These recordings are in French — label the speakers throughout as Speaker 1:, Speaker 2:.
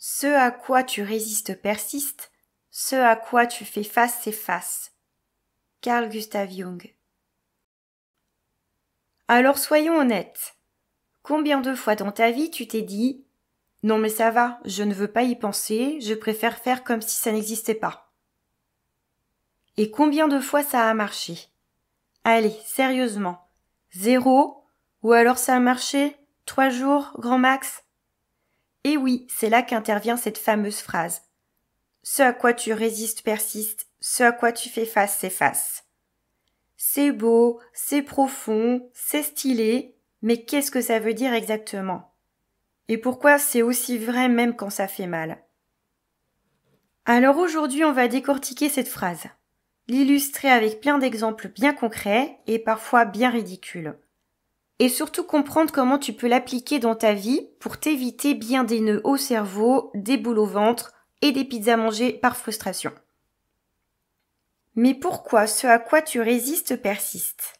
Speaker 1: Ce à quoi tu résistes persiste, ce à quoi tu fais face s'efface. Carl Gustav Jung. Alors soyons honnêtes. Combien de fois dans ta vie tu t'es dit « Non mais ça va, je ne veux pas y penser, je préfère faire comme si ça n'existait pas ». Et combien de fois ça a marché? Allez, sérieusement. 0? Ou alors ça a marché 3 jours, grand max? Et oui, c'est là qu'intervient cette fameuse phrase. Ce à quoi tu résistes persiste, ce à quoi tu fais face s'efface. C'est beau, c'est profond, c'est stylé, mais qu'est-ce que ça veut dire exactement? Et pourquoi c'est aussi vrai même quand ça fait mal? Alors aujourd'hui, on va décortiquer cette phrase, l'illustrer avec plein d'exemples bien concrets et parfois bien ridicules. Et surtout comprendre comment tu peux l'appliquer dans ta vie pour t'éviter bien des nœuds au cerveau, des boules au ventre et des pizzas mangées par frustration. Mais pourquoi ce à quoi tu résistes persiste?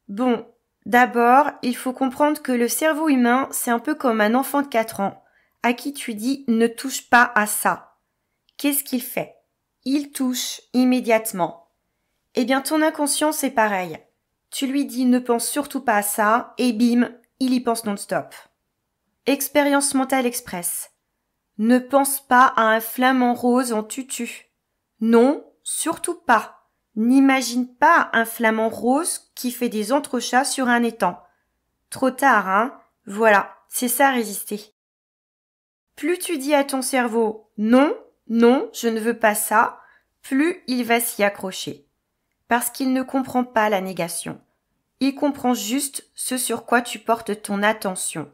Speaker 1: Bon, d'abord, il faut comprendre que le cerveau humain, c'est un peu comme un enfant de 4 ans, à qui tu dis « ne touche pas à ça ». Qu'est-ce qu'il fait? Il touche immédiatement. Eh bien, ton inconscient, c'est pareil. Tu lui dis « ne pense surtout pas à ça » et bim, il y pense non-stop. Expérience mentale express. Ne pense pas à un flamant rose en tutu. Non, surtout pas. N'imagine pas un flamant rose qui fait des entrechats sur un étang. Trop tard, hein? Voilà, c'est ça résister. Plus tu dis à ton cerveau « non, non, je ne veux pas ça », plus il va s'y accrocher. Parce qu'il ne comprend pas la négation. Il comprend juste ce sur quoi tu portes ton attention.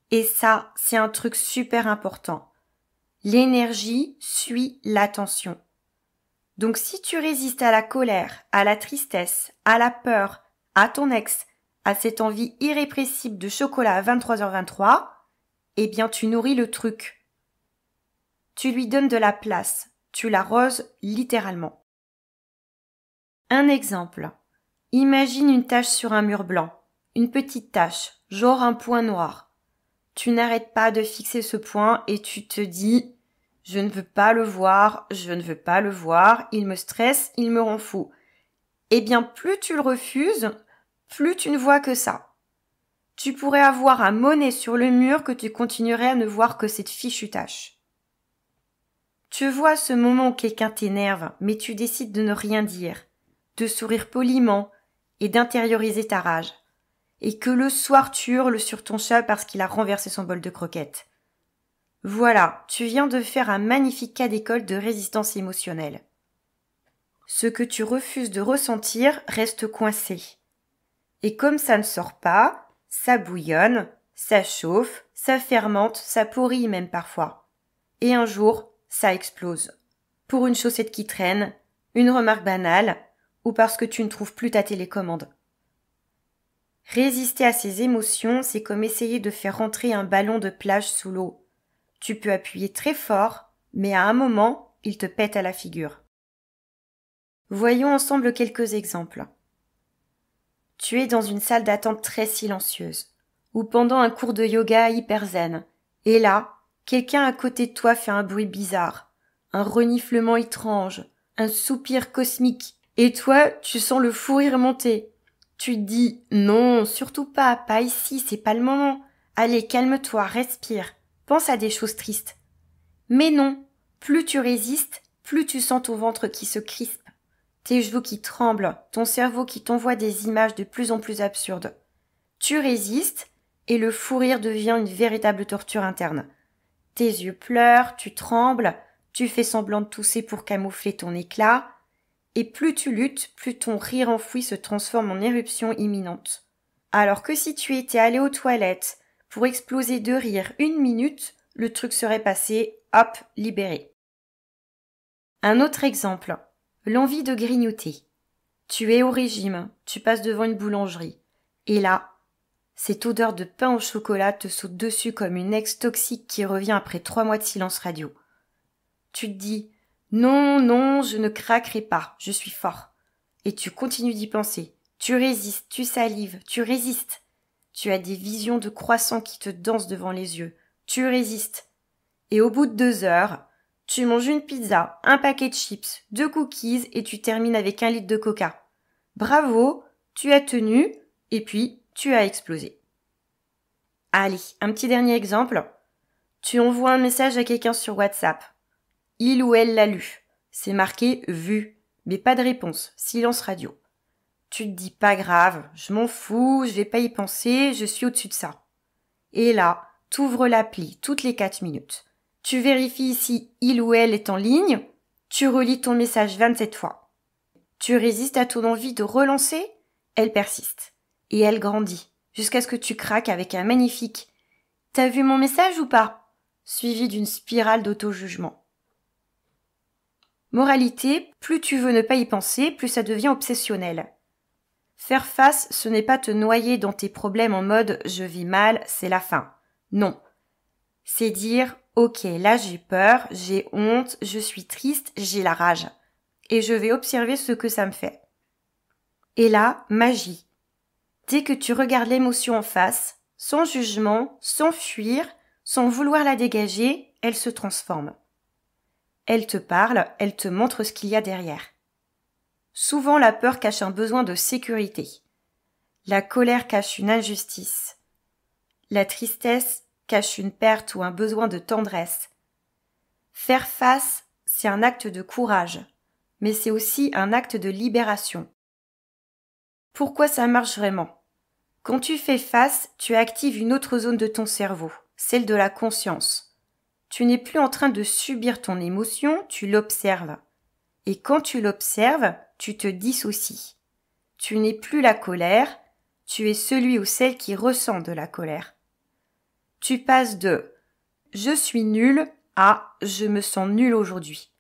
Speaker 1: Et ça, c'est un truc super important. L'énergie suit l'attention. Donc si tu résistes à la colère, à la tristesse, à la peur, à ton ex, à cette envie irrépressible de chocolat à 23h23, eh bien tu nourris le truc. Tu lui donnes de la place, tu l'arroses littéralement. Un exemple. Imagine une tache sur un mur blanc, une petite tache, genre un point noir. Tu n'arrêtes pas de fixer ce point et tu te dis « je ne veux pas le voir, je ne veux pas le voir, il me stresse, il me rend fou ». Eh bien, plus tu le refuses, plus tu ne vois que ça. Tu pourrais avoir un monnet sur le mur que tu continuerais à ne voir que cette fichue tache. Tu vois ce moment où quelqu'un t'énerve, mais tu décides de ne rien dire, de sourire poliment et d'intérioriser ta rage. Et que le soir tu hurles sur ton chat parce qu'il a renversé son bol de croquettes. Voilà, tu viens de faire un magnifique cas d'école de résistance émotionnelle. Ce que tu refuses de ressentir reste coincé. Et comme ça ne sort pas, ça bouillonne, ça chauffe, ça fermente, ça pourrit même parfois. Et un jour, ça explose. Pour une chaussette qui traîne, une remarque banale, ou parce que tu ne trouves plus ta télécommande. Résister à ces émotions, c'est comme essayer de faire rentrer un ballon de plage sous l'eau. Tu peux appuyer très fort, mais à un moment, il te pète à la figure. Voyons ensemble quelques exemples. Tu es dans une salle d'attente très silencieuse, ou pendant un cours de yoga hyper zen, et là, quelqu'un à côté de toi fait un bruit bizarre, un reniflement étrange, un soupir cosmique, et toi, tu sens le fou rire monter. Tu te dis « non, surtout pas ici, c'est pas le moment. Allez, calme-toi, respire, pense à des choses tristes. » Mais non, plus tu résistes, plus tu sens ton ventre qui se crispe, tes joues qui tremblent, ton cerveau qui t'envoie des images de plus en plus absurdes. Tu résistes et le fou rire devient une véritable torture interne. Tes yeux pleurent, tu trembles, tu fais semblant de tousser pour camoufler ton éclat. Et plus tu luttes, plus ton rire enfoui se transforme en éruption imminente. Alors que si tu étais allé aux toilettes pour exploser de rire 1 minute, le truc serait passé, hop, libéré. Un autre exemple, l'envie de grignoter. Tu es au régime, tu passes devant une boulangerie. Et là, cette odeur de pain au chocolat te saute dessus comme une ex toxique qui revient après 3 mois de silence radio. Tu te dis « non, non, je ne craquerai pas, je suis fort ». Et tu continues d'y penser. Tu résistes, tu salives, tu résistes. Tu as des visions de croissants qui te dansent devant les yeux. tu résistes. Et au bout de 2 heures, tu manges une pizza, un paquet de chips, 2 cookies et tu termines avec 1 litre de coca. Bravo, tu as tenu et puis tu as explosé. Allez, un petit dernier exemple. Tu envoies un message à quelqu'un sur WhatsApp. Il ou elle l'a lu. C'est marqué « vu », mais pas de réponse, silence radio. Tu te dis « pas grave, je m'en fous, je vais pas y penser, je suis au-dessus de ça ». Et là, t'ouvres l'appli toutes les 4 minutes. Tu vérifies si il ou elle est en ligne, tu relis ton message 27 fois. Tu résistes à ton envie de relancer, elle persiste. Et elle grandit, jusqu'à ce que tu craques avec un magnifique « T'as vu mon message ou pas ?» suivi d'une spirale d'auto-jugement. Moralité, plus tu veux ne pas y penser, plus ça devient obsessionnel. Faire face, ce n'est pas te noyer dans tes problèmes en mode « je vis mal, c'est la fin ». Non. C'est dire « ok, là j'ai peur, j'ai honte, je suis triste, j'ai la rage. Et je vais observer ce que ça me fait. » Et là, magie. Dès que tu regardes l'émotion en face, sans jugement, sans fuir, sans vouloir la dégager, elle se transforme. Elle te parle, elle te montre ce qu'il y a derrière. Souvent, la peur cache un besoin de sécurité. La colère cache une injustice. La tristesse cache une perte ou un besoin de tendresse. Faire face, c'est un acte de courage, mais c'est aussi un acte de libération. Pourquoi ça marche vraiment ? Quand tu fais face, tu actives une autre zone de ton cerveau, celle de la conscience. Tu n'es plus en train de subir ton émotion, tu l'observes. Et quand tu l'observes, tu te dissocies. Tu n'es plus la colère, tu es celui ou celle qui ressent de la colère. Tu passes de « je suis nul » à « je me sens nul aujourd'hui ».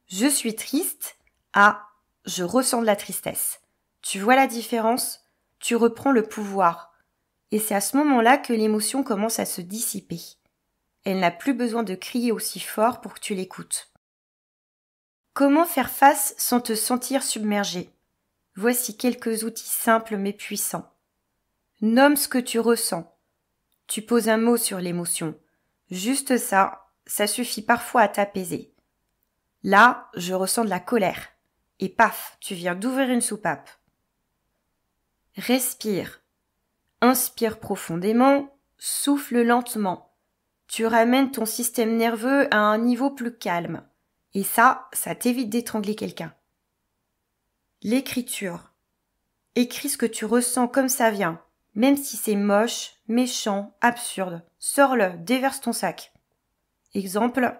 Speaker 1: Je suis triste à « je ressens de la tristesse ». Tu vois la différence ? Tu reprends le pouvoir. Et c'est à ce moment-là que l'émotion commence à se dissiper. Elle n'a plus besoin de crier aussi fort pour que tu l'écoutes. Comment faire face sans te sentir submergé ? Voici quelques outils simples mais puissants. Nomme ce que tu ressens. Tu poses un mot sur l'émotion. Juste ça, ça suffit parfois à t'apaiser. Là, je ressens de la colère. Et paf, tu viens d'ouvrir une soupape. Respire. Inspire profondément, souffle lentement. Tu ramènes ton système nerveux à un niveau plus calme. Et ça t'évite d'étrangler quelqu'un. L'écriture. Écris ce que tu ressens comme ça vient. Même si c'est moche, méchant, absurde. Sors-le, déverse ton sac. Exemple,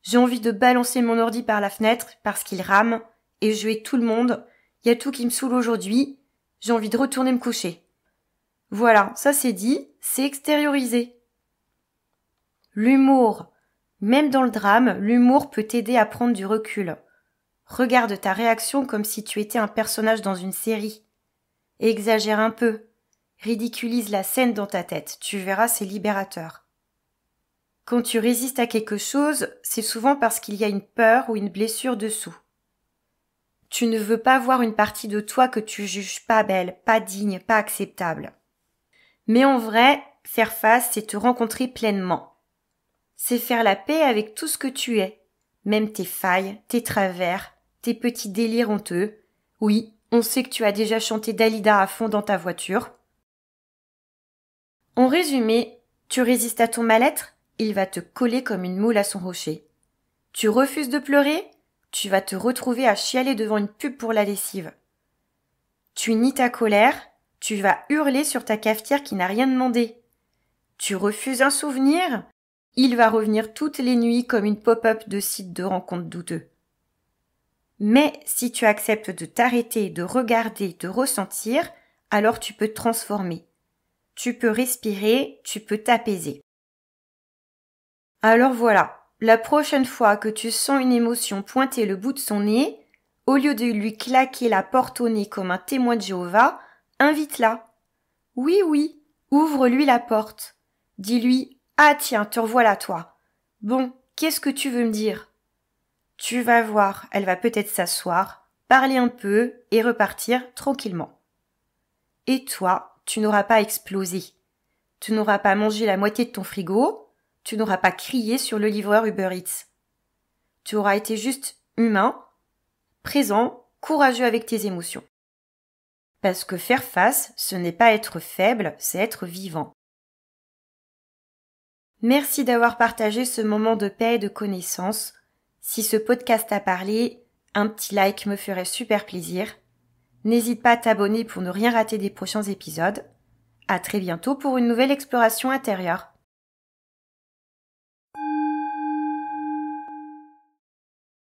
Speaker 1: j'ai envie de balancer mon ordi par la fenêtre parce qu'il rame et je hais tout le monde. Il y a tout qui me saoule aujourd'hui. J'ai envie de retourner me coucher. Voilà, ça c'est dit, c'est extériorisé. L'humour. Même dans le drame, l'humour peut t'aider à prendre du recul. Regarde ta réaction comme si tu étais un personnage dans une série. Exagère un peu. Ridiculise la scène dans ta tête. Tu verras, c'est libérateur. Quand tu résistes à quelque chose, c'est souvent parce qu'il y a une peur ou une blessure dessous. Tu ne veux pas voir une partie de toi que tu juges pas belle, pas digne, pas acceptable. Mais en vrai, faire face, c'est te rencontrer pleinement. C'est faire la paix avec tout ce que tu es, même tes failles, tes travers, tes petits délires honteux. Oui, on sait que tu as déjà chanté Dalida à fond dans ta voiture. En résumé, tu résistes à ton mal-être, il va te coller comme une moule à son rocher. Tu refuses de pleurer, tu vas te retrouver à chialer devant une pub pour la lessive. Tu nies ta colère, tu vas hurler sur ta cafetière qui n'a rien demandé. Tu refuses un souvenir, il va revenir toutes les nuits comme une pop-up de site de rencontres douteux. Mais si tu acceptes de t'arrêter, de regarder, de ressentir, alors tu peux te transformer. Tu peux respirer, tu peux t'apaiser. Alors voilà, la prochaine fois que tu sens une émotion pointer le bout de son nez, au lieu de lui claquer la porte au nez comme un témoin de Jéhovah, invite-la. Oui, ouvre-lui la porte. Dis-lui « Ah tiens, te revoilà toi. Bon, qu'est-ce que tu veux me dire ?» Tu vas voir, elle va peut-être s'asseoir, parler un peu et repartir tranquillement. Et toi, tu n'auras pas explosé. Tu n'auras pas mangé la moitié de ton frigo, tu n'auras pas crié sur le livreur Uber Eats. Tu auras été juste humain, présent, courageux avec tes émotions. Parce que faire face, ce n'est pas être faible, c'est être vivant. Merci d'avoir partagé ce moment de paix et de connaissance. Si ce podcast t'a parlé, un petit like me ferait super plaisir. N'hésite pas à t'abonner pour ne rien rater des prochains épisodes. À très bientôt pour une nouvelle exploration intérieure.